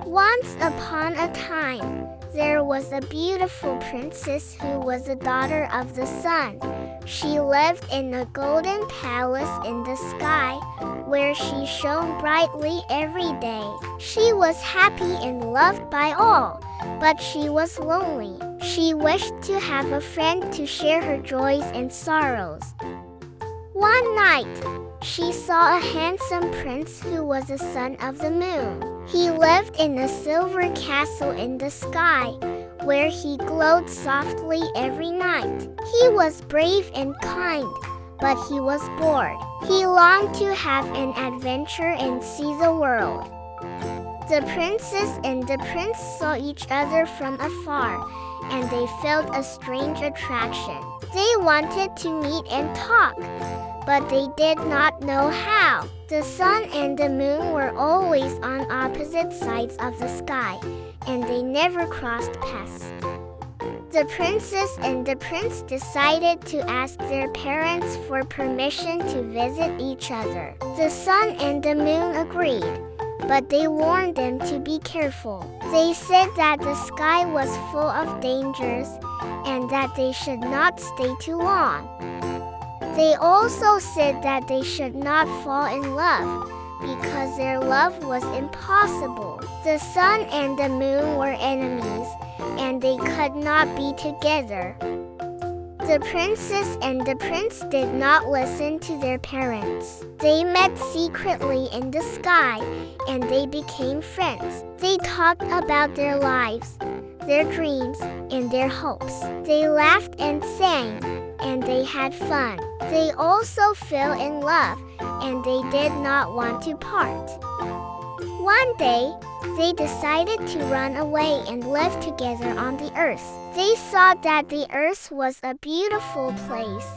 Once upon a time, there was a beautiful princess who was a daughter of the sun. She lived in a golden palace in the sky, where she shone brightly every day. She was happy and loved by all, but she was lonely. She wished to have a friend to share her joys and sorrows. One night, she saw a handsome prince who was a son of the moon. He lived in a silver castle in the sky, where he glowed softly every night. He was brave and kind, but he was bored. He longed to have an adventure and see the world. The princess and the prince saw each other from afar, and they felt a strange attraction. They wanted to meet and talk, but they did not know how. The sun and the moon were always on opposite sides of the sky, and they never crossed paths. The princess and the prince decided to ask their parents for permission to visit each other. The sun and the moon agreed, but they warned them to be careful. They said that the sky was full of dangers and that they should not stay too long. They also said that they should not fall in love, because their love was impossible. The sun and the moon were enemies, and they could not be together. The princess and the prince did not listen to their parents. They met secretly in the sky, and they became friends. They talked about their lives, their dreams, and their hopes. They laughed and sang, and they had fun. They also fell in love, and they did not want to part. One day, they decided to run away and live together on the earth. They saw that the earth was a beautiful place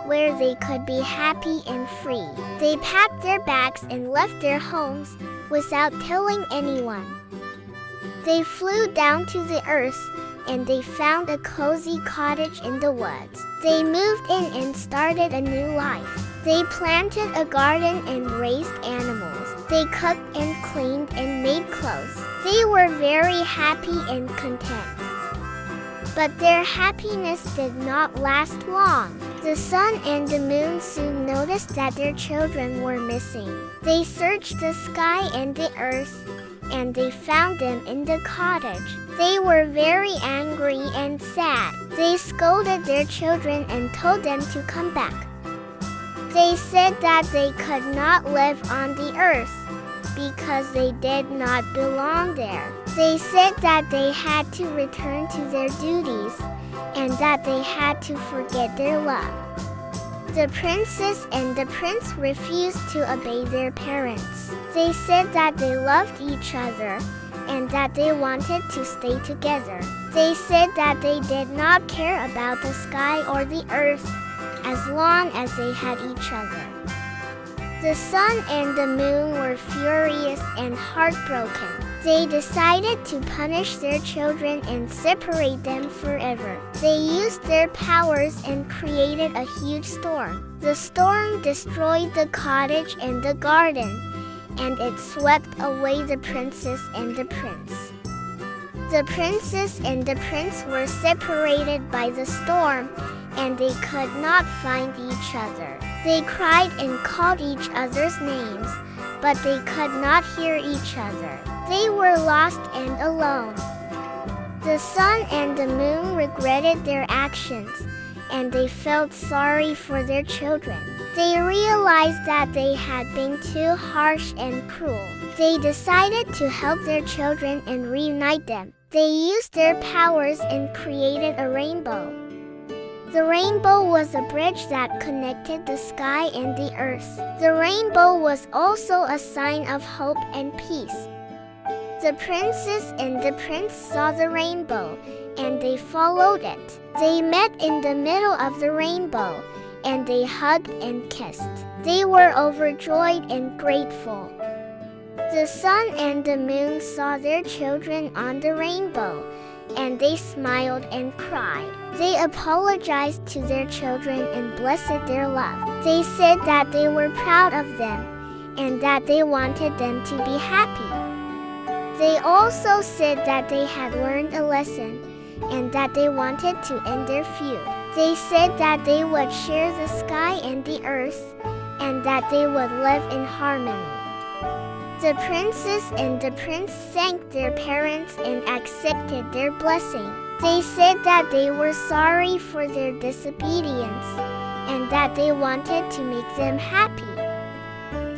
where they could be happy and free. They packed their bags and left their homes without telling anyone. They flew down to the earth, and they found a cozy cottage in the woods. They moved in and started a new life. They planted a garden and raised animals. They cooked and cleaned and made clothes. They were very happy and content. But their happiness did not last long. The sun and the moon soon noticed that their children were missing. They searched the sky and the earth, and they found them in the cottage. They were very angry and sad. They scolded their children and told them to come back. They said that they could not live on the earth because they did not belong there. They said that they had to return to their duties and that they had to forget their love. The princess and the prince refused to obey their parents. They said that they loved each other and that they wanted to stay together. They said that they did not care about the sky or the earth as long as they had each other. The sun and the moon were furious and heartbroken. They decided to punish their children and separate them forever. They used their powers and created a huge storm. The storm destroyed the cottage and the garden, and it swept away the princess and the prince. The princess and the prince were separated by the storm, and they could not find each other. They cried and called each other's names, but they could not hear each other. They were lost and alone. The sun and the moon regretted their actions, and they felt sorry for their children. They realized that they had been too harsh and cruel. They decided to help their children and reunite them. They used their powers and created a rainbow. The rainbow was a bridge that connected the sky and the earth. The rainbow was also a sign of hope and peace. The princess and the prince saw the rainbow, and they followed it. They met in the middle of the rainbow, and they hugged and kissed. They were overjoyed and grateful. The sun and the moon saw their children on the rainbow, and they smiled and cried. They apologized to their children and blessed their love. They said that they were proud of them and that they wanted them to be happy. They also said that they had learned a lesson and that they wanted to end their feud. They said that they would share the sky and the earth and that they would live in harmony. The princess and the prince thanked their parents and accepted their blessing. They said that they were sorry for their disobedience and that they wanted to make them happy.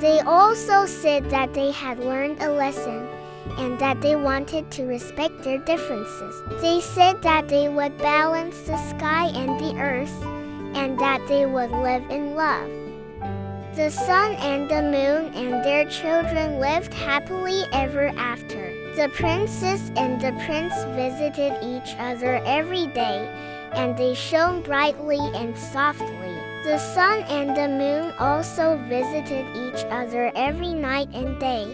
They also said that they had learned a lesson and that they wanted to respect their differences. They said that they would balance the sky and the earth and that they would live in love. The sun and the moon and their children lived happily ever after. The princess and the prince visited each other every day, and they shone brightly and softly. The sun and the moon also visited each other every night and day,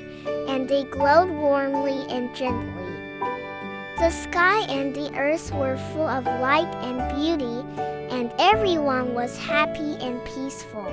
and they glowed warmly and gently. The sky and the earth were full of light and beauty, and everyone was happy and peaceful.